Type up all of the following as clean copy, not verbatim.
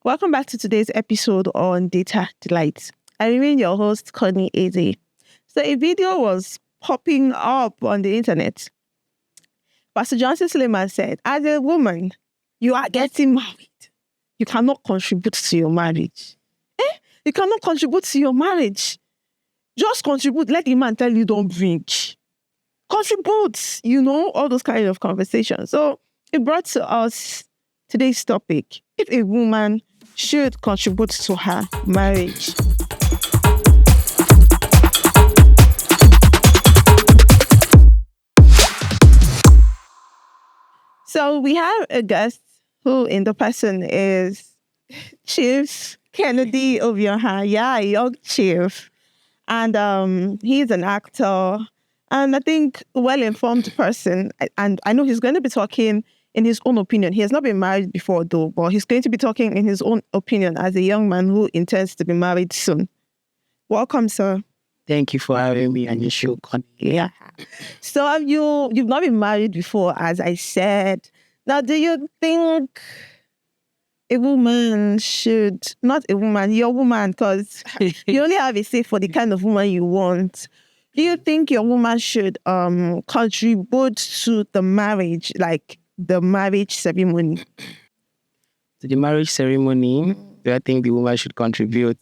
Welcome back to today's episode on Data Delight. I remain your host, CONNIE EZE. So a video was popping up on the internet. Pastor Johnson Suleiman said, as a woman, you are getting married. You cannot contribute to your marriage. You cannot contribute to your marriage. Just contribute. Let the man tell you don't drink. Contribute, all those kind of conversations. So it brought to us today's topic. If a woman should contribute to her marriage. So we have a guest who in the person is Chief Kennedy Obioha. Yeah, a young chief. And he's an actor and I think well-informed person. And I know he's going to be talking in his own opinion. He has not been married before though, but he's going to be talking in his own opinion as a young man who intends to be married soon. Welcome, sir. Thank you for having me on your show, Connie. Yeah. So you've not been married before, as I said. Now, do you think a woman should, not a woman, your woman, because you only have a say for the kind of woman you want. Do you think your woman should contribute to the marriage, like the marriage ceremony? To the marriage ceremony, do I think the woman should contribute?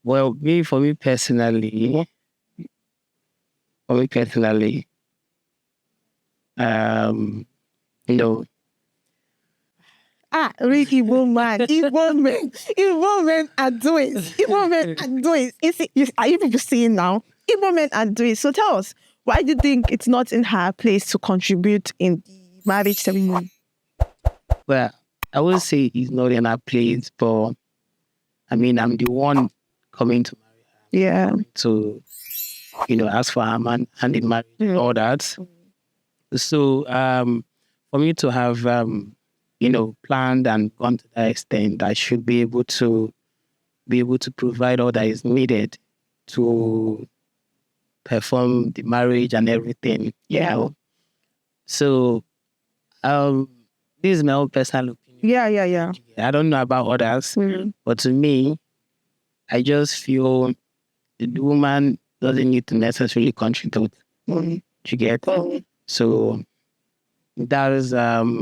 Well, for me personally, no. Ricky woman, Igbo men are doing. Igbo men are doing. Are you people seeing now? Igbo men are doing. So tell us, why do you think it's not in her place to contribute in the marriage ceremony? Well, I would say it's not in her place, but I'm the one coming to marry her. Yeah. To, ask for her man and in marriage and all that. So, for me to have, planned and gone to that extent, I should be able to provide all that is needed to perform the marriage and everything. Yeah. So, this is my own personal opinion. Yeah. I don't know about others, but to me, I just feel the woman doesn't need to necessarily contribute. You get? So that is for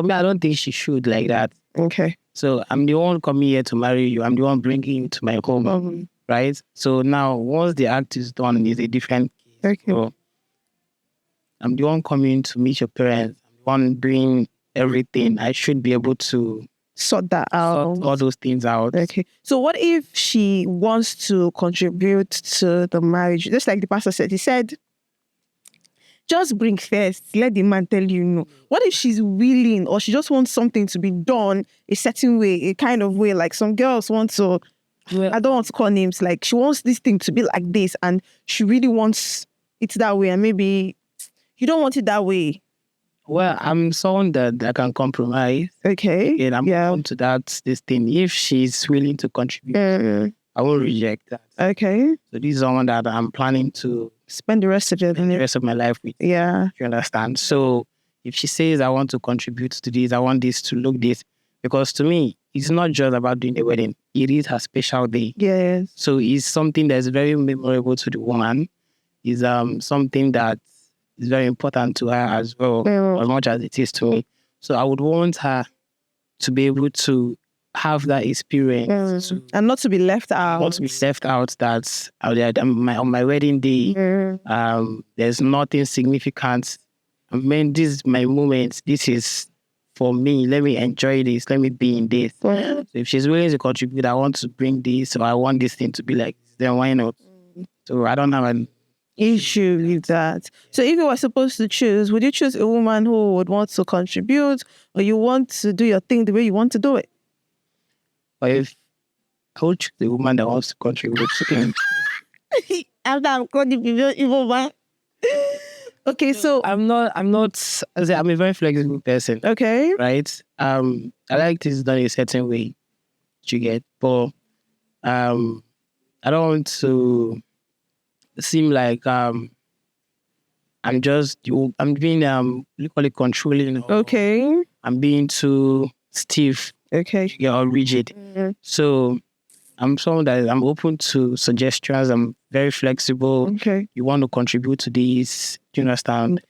me, I don't think she should like that. Okay. So I'm the one coming here to marry you. I'm the one bringing you to my home, right? So now once the act is done, it's a different case. Okay. So I'm the one coming to meet your parents. I'm the one doing everything. I should be able to sort that out. Sort all those things out. Okay. So what if she wants to contribute to the marriage? Just like the pastor said, he said, just bring first, let the man tell you no. What if she's willing or she just wants something to be done a certain way, a kind of way, like some girls want to, I don't want to call names, like she wants this thing to be like this and she really wants it that way and maybe you don't want it that way. Well, I'm someone that can compromise. Okay. And I'm on to this thing. If she's willing to contribute, I won't reject that. Okay. So this is someone that I'm planning to spend the rest of my life with. Yeah. You understand? So if she says, I want to contribute to this, I want this to look this, because to me, it's not just about doing the wedding. It is her special day. Yes. So it's something that's very memorable to the woman. It's something that is very important to her as well, as much as it is to me. So I would want her to be able to have that experience. And not to be left out. Not to be left out that on my wedding day, there's nothing significant. This is my moment. This is for me. Let me enjoy this. Let me be in this. So if she's willing to contribute, I want to bring this, or I want this thing to be like this, then why not? So I don't have an issue with that. So if you were supposed to choose, would you choose a woman who would want to contribute, or you want to do your thing the way you want to do it? Or if I would choose the woman that wants to contribute to him. Okay, so I'm a very flexible person. Okay. Right? I like things done a certain way. You get, but I don't want to seem like I'm being literally controlling. Okay. I'm being too stiff. Okay. Or rigid. So I'm someone that I'm open to suggestions. I'm very flexible. Okay. You want to contribute to this? Do you understand?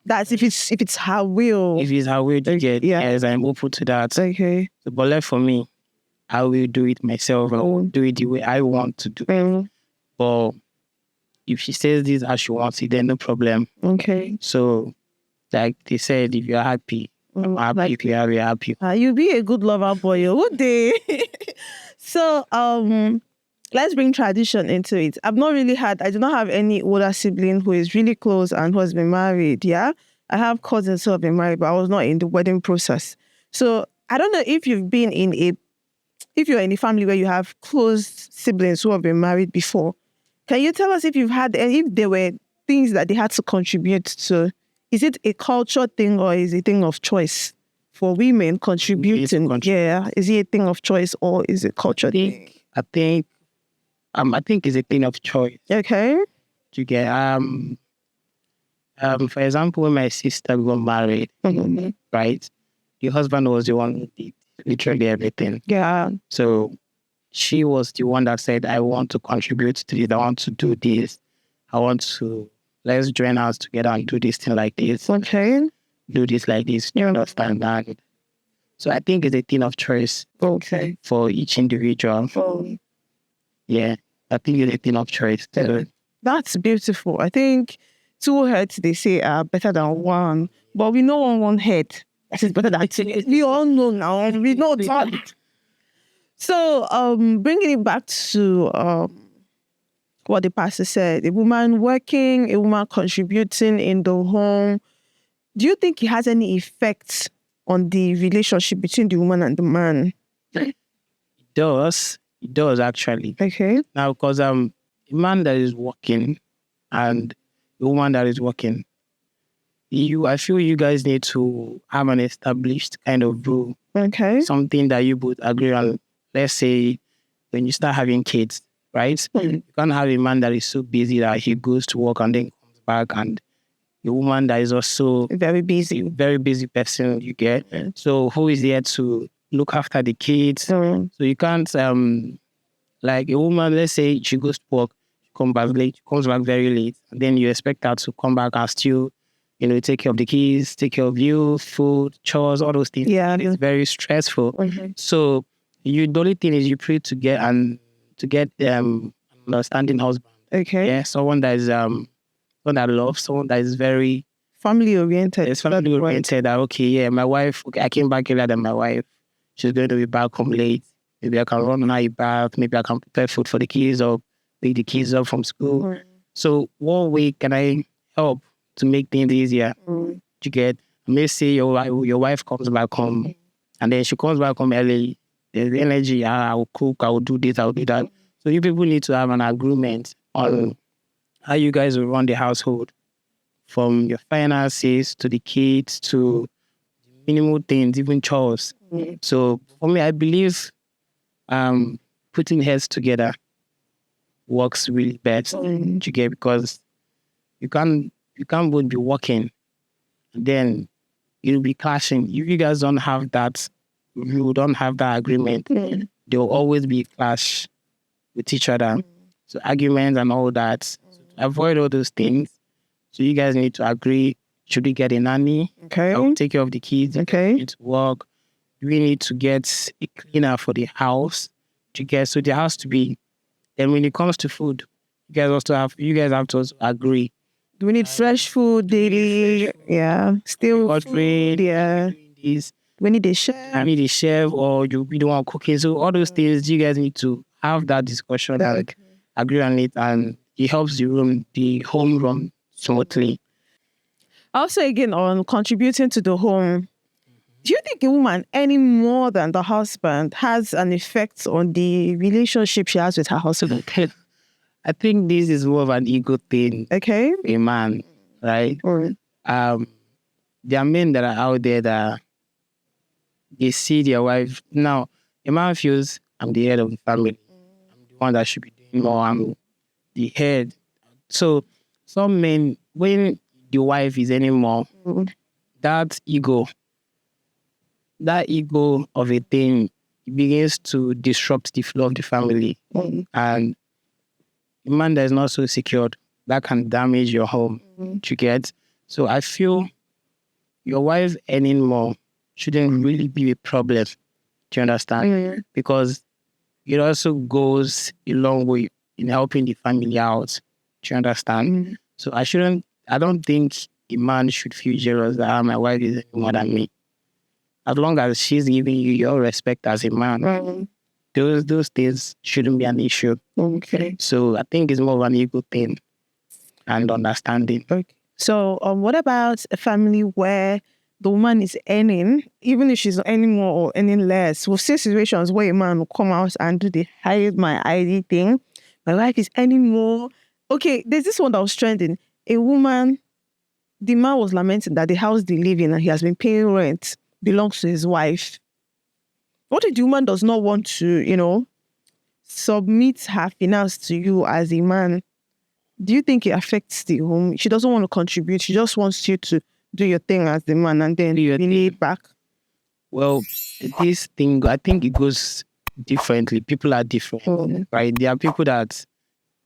That's if it's her will. If it's how we do get, yes, I'm open to that. Okay. So, but like for me, I will do it myself. I will do it the way I want to do it. But if she says this as she wants it, then no problem. Okay. So, like they said, if you're happy, I'm happy. If you're happy. You be a good lover boy, would they? So, let's bring tradition into it. I do not have any older sibling who is really close and who has been married. Yeah. I have cousins who have been married, but I was not in the wedding process. So I don't know if you're in a family where you have close siblings who have been married before. Can you tell us if there were things that they had to contribute to? Is it a culture thing or is it a thing of choice for women contributing? Yeah. Is it a thing of choice or is it culture thing? I think it's a thing of choice. Okay. You get for example, when my sister got married, right? The husband was the one who did literally everything. Yeah. So she was the one that said, I want to contribute to this. I want to do this. Let's join us together and do this thing like this. Okay. Do this like this. You understand that? So I think it's a thing of choice. Okay. For each individual. Yeah. I think it's a thing of choice. That's beautiful. I think 2 heads, they say, are better than one. But we know on 1 head that is better than 2. We all know now. We know that. So, bringing it back to what the pastor said, a woman working, a woman contributing in the home, do you think it has any effect on the relationship between the woman and the man? It does. It does, actually. Okay. Now, because a man that is working and a woman that is working, I feel you guys need to have an established kind of rule. Okay. Something that you both agree on. Let's say when you start having kids, right? You can't have a man that is so busy that he goes to work and then comes back, and a woman that is also very busy person, you get. So who is there to look after the kids? So you can't like a woman, let's say she goes to work, she comes back very late, and then you expect her to come back and still, take care of the kids, take care of you, food, chores, all those things. Yeah. It's very stressful. So the only thing is you pray to get an understanding husband. Okay. Yeah, someone that is someone that loves, someone that is very family oriented. It's family oriented. That okay, yeah, my wife. Okay, I came back earlier than my wife. She's going to be back home late. Maybe I can run her back. Maybe I can prepare food for the kids or pick the kids up from school. So what way can I help to make things easier? You get, let's say your wife comes back home, and then she comes back home early. There's energy. I will cook. I will do this. I will do that. So you people need to have an agreement on how you guys will run the household, from your finances to the kids to minimal things, even chores. So for me, I believe putting heads together works really best. You get, because you can't both be working, then you'll be clashing. If you guys don't have that, you don't have that agreement, there will always be a clash with each other. So arguments and all that. So to avoid all those things, so you guys need to agree, should we get a nanny? Okay. That will take care of the kids. Okay. We need to work. We need to get a cleaner for the house. So there has to be. Then when it comes to food, you guys have to also agree. Do we need fresh food daily? Yeah. Still food. Yeah. We need a chef. I need a chef, or you don't want cooking. So all those things, you guys need to have that discussion and agree on it, and it helps the home run smoothly. Also, again, on contributing to the home, do you think a woman, any more than the husband, has an effect on the relationship she has with her husband? I think this is more of an ego thing. Okay. A man, right? There are men that are out there that they see their wife. Now, a man feels, I'm the head of the family. I'm the one that should be doing more. I'm the head. So some men, when the wife is anymore, that ego of a thing begins to disrupt the flow of the family. And a man that is not so secured, that can damage your home. You get? So I feel your wife earning more shouldn't really be a problem. Do you understand? Because it also goes a long way in helping the family out. Do you understand? So I don't think a man should feel jealous that my wife is more than me. As long as she's giving you your respect as a man, those things shouldn't be an issue. Okay. So I think it's more of an ego thing and understanding. Okay. So what about a family where the woman is earning, even if she's earning more or earning less? We'll see situations where a man will come out and do the hide my ID thing. My wife is earning more. Okay, there's this one that was trending. A woman, the man was lamenting that the house they live in and he has been paying rent belongs to his wife. What if the woman does not want to, submit her finance to you as a man? Do you think it affects the home? She doesn't want to contribute. She just wants you to do your thing as the man and then be laid back. Well, this thing, I think it goes differently. People are different, right?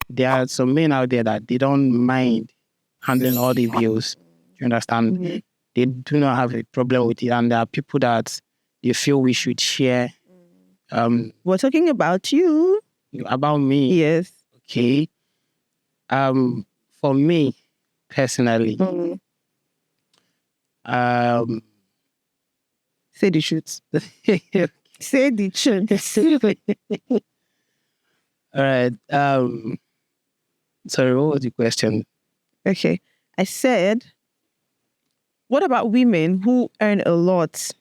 There are some men out there that they don't mind handling all the bills. You understand? They do not have a problem with it. And there are people that they feel we should share. We're talking about you. About me? Yes. Okay. For me, personally, say the truth. Say the truth. All right. Sorry, what was the question? Okay. I said, what about women who earn a lot?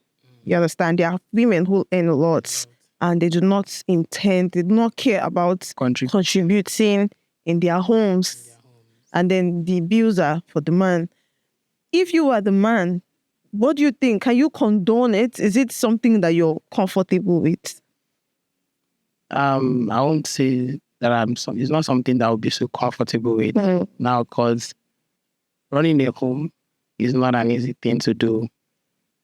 You understand? There are women who earn a lot and they do not care about contributing in their homes. And then the bills are for the man. If you are the man, what do you think? Can you condone it? Is it something that you're comfortable with? I won't say that it's not something that I would be so comfortable with now, because running a home is not an easy thing to do.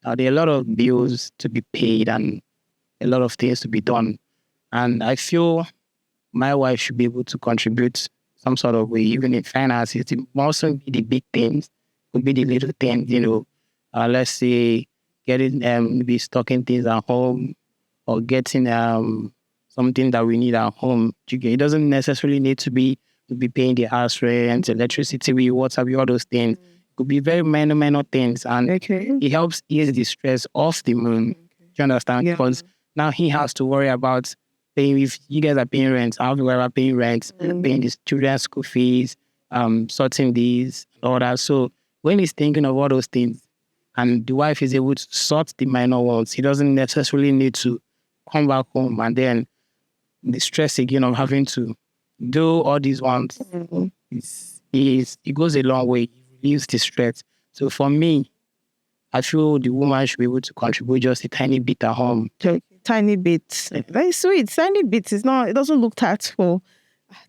Now, there are a lot of bills to be paid and a lot of things to be done. And I feel my wife should be able to contribute some sort of way, even in finances. It mustn't be the big things, it could be the little things, let's say getting maybe stocking things at home or getting something that we need at home. It doesn't necessarily need to be paying the house rent, electricity, water, all those things. It could be very minor things, and it helps ease the stress off the man. Do you understand? Because now he has to worry about paying. If you guys are paying rent, I have to worry about paying rent, paying the children's school fees, sorting these, all that. So when he's thinking of all those things, and the wife is able to sort the minor ones, he doesn't necessarily need to come back home and then the stress again of having to do all these ones. It goes a long way. It relieves the stress. So for me, I feel the woman should be able to contribute just a tiny bit at home. Tiny bits. Very sweet. Tiny bits. It doesn't look tactful.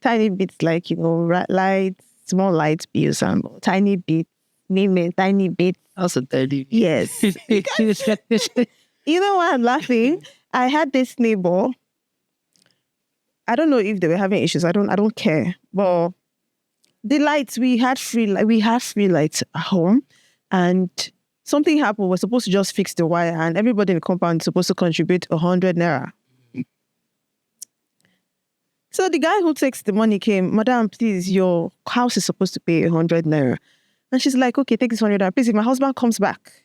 Tiny bits like, light, small light bills and tiny bits. Name it, tiny bits. Also tiny bits. Yes. You know why I'm laughing? I had this neighbor. I don't know if they were having issues. I don't care. But the lights, we had free lights at home, and something happened. We're supposed to just fix the wire, and everybody in the compound is supposed to contribute 100 naira. So the guy who takes the money came, Madam, please, your house is supposed to pay 100 naira. And she's like, okay, take this 100 naira. Please, if my husband comes back,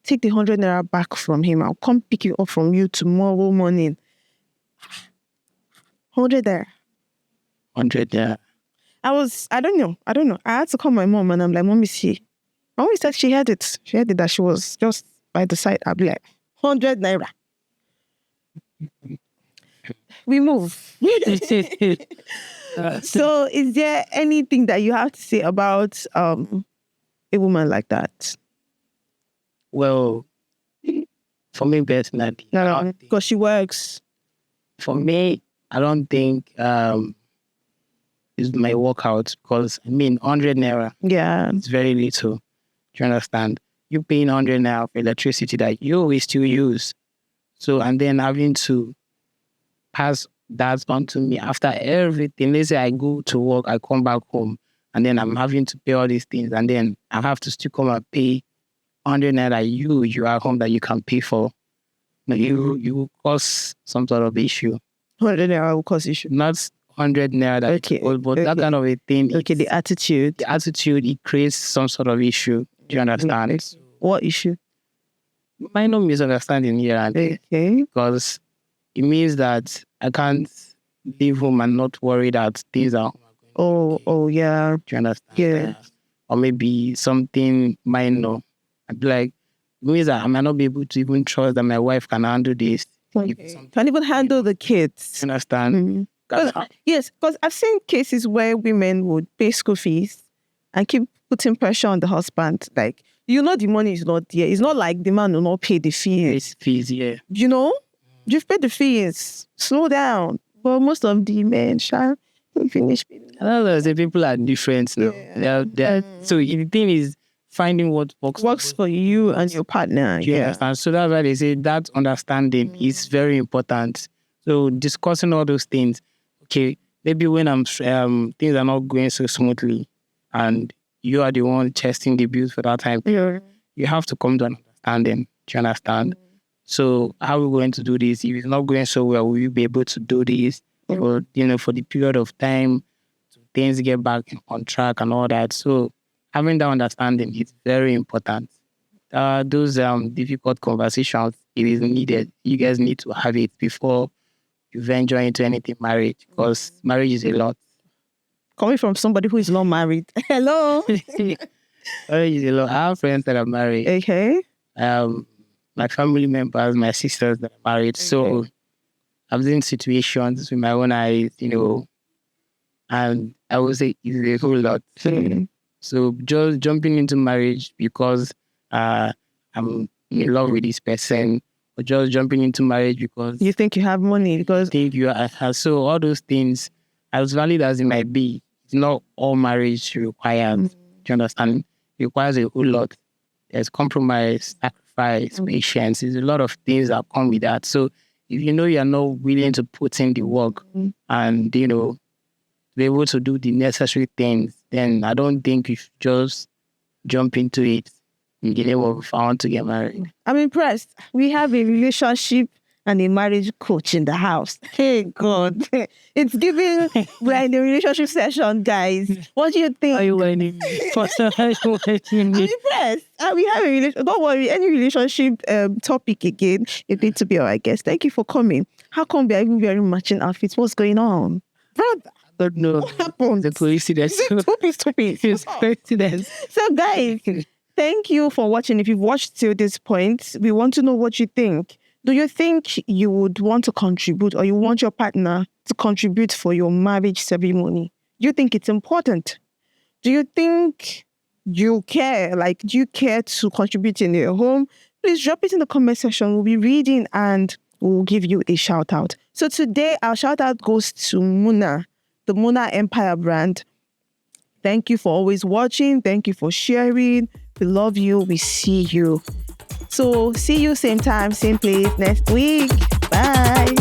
take the 100 naira back from him. I'll come pick it up from you tomorrow morning. 100 there. 100 there. I don't know. I had to call my mom and I'm like, Mommy, see. My mom said she heard it. She heard it that she was just by the side. I'll be like, 100 naira. We move. So is there anything that you have to say about a woman like that? Well, for me personally, because she works. For me, I don't think is my workout, because 100 naira Yeah. is very little. Do you understand? You paying 100 naira for electricity that you will still use. So, and then having to pass that on to me after everything. Let's say I go to work, I come back home, and then I'm having to pay all these things, and then I have to still come and pay 100 naira you are home that you can pay for. No, you will cause some sort of issue. 100 naira will cause issue. Not 100 naira that Okay, but that kind of a thing. Okay, the attitude. The attitude, it creates some sort of issue. Do you understand? What issue? Minor misunderstanding here and there. Okay. Because it means that I can't leave home and not worry that things are. Oh, yeah. Do you understand? Yeah. Or maybe something minor. I'd be like, it means that I might not be able to even trust that my wife can handle this. Can even handle the kids. You understand? Yes, because I've seen cases where women would pay school fees and keep putting pressure on the husband. Like, the money is not there. It's not like the man will not pay the fees. Fees, yeah. You've paid the fees. Slow down. But most of the men shall finish paying. I don't know, the people are different now. Yeah. So the thing is finding what works for you and your partner. You understand? So that's why they say that understanding is very important. So discussing all those things. Okay, maybe when things are not going so smoothly, and you are the one testing the bills for that time, you have to come to an understanding. Do you understand? So how are we going to do this? If it's not going so well, will you be able to do this? Or, for the period of time, things get back on track and all that. So having that understanding is very important. Those difficult conversations, it is needed. You guys need to have it before you venture into anything marriage, because marriage is a lot. Coming from somebody who is not married. Hello. Marriage is a lot. I have friends that are married. Okay. My family members, my sisters that are married. Okay. So I've seen situations with my own eyes, and I would say it's a whole lot. So just jumping into marriage because I'm in love with this person, or just jumping into marriage because you think you have money, because you think you are. So all those things, as valid as it might be, it's not all marriage requires. Do you understand? It requires a whole lot. There's compromise, sacrifice, patience. There's a lot of things that come with that. So if you're not willing to put in the work and be able to do the necessary things, then I don't think you should just jump into it in the name of I want to get married. I'm impressed. We have a relationship and a marriage coach in the house. Hey, God. It's giving, we're in the relationship session, guys. What do you think? Are you learning? I'm impressed. We have a relationship. Don't worry, any relationship topic again, it needs to be our guest. Thank you for coming. How come we are even wearing matching outfits? What's going on? Brother, I don't know. what happened? The coincidence. Stupid. It's coincidence. So, guys, thank you for watching. If you've watched till this point, we want to know what you think. Do you think you would want to contribute, or you want your partner to contribute for your marriage ceremony? Do you think it's important? Do you think you care? Like, do you care to contribute in your home? Please drop it in the comment section. We'll be reading and we'll give you a shout out. So today, our shout out goes to Muna, the Muna Empire brand. Thank you for always watching. Thank you for sharing. We love you. We see you. So see you same time, same place next week. Bye.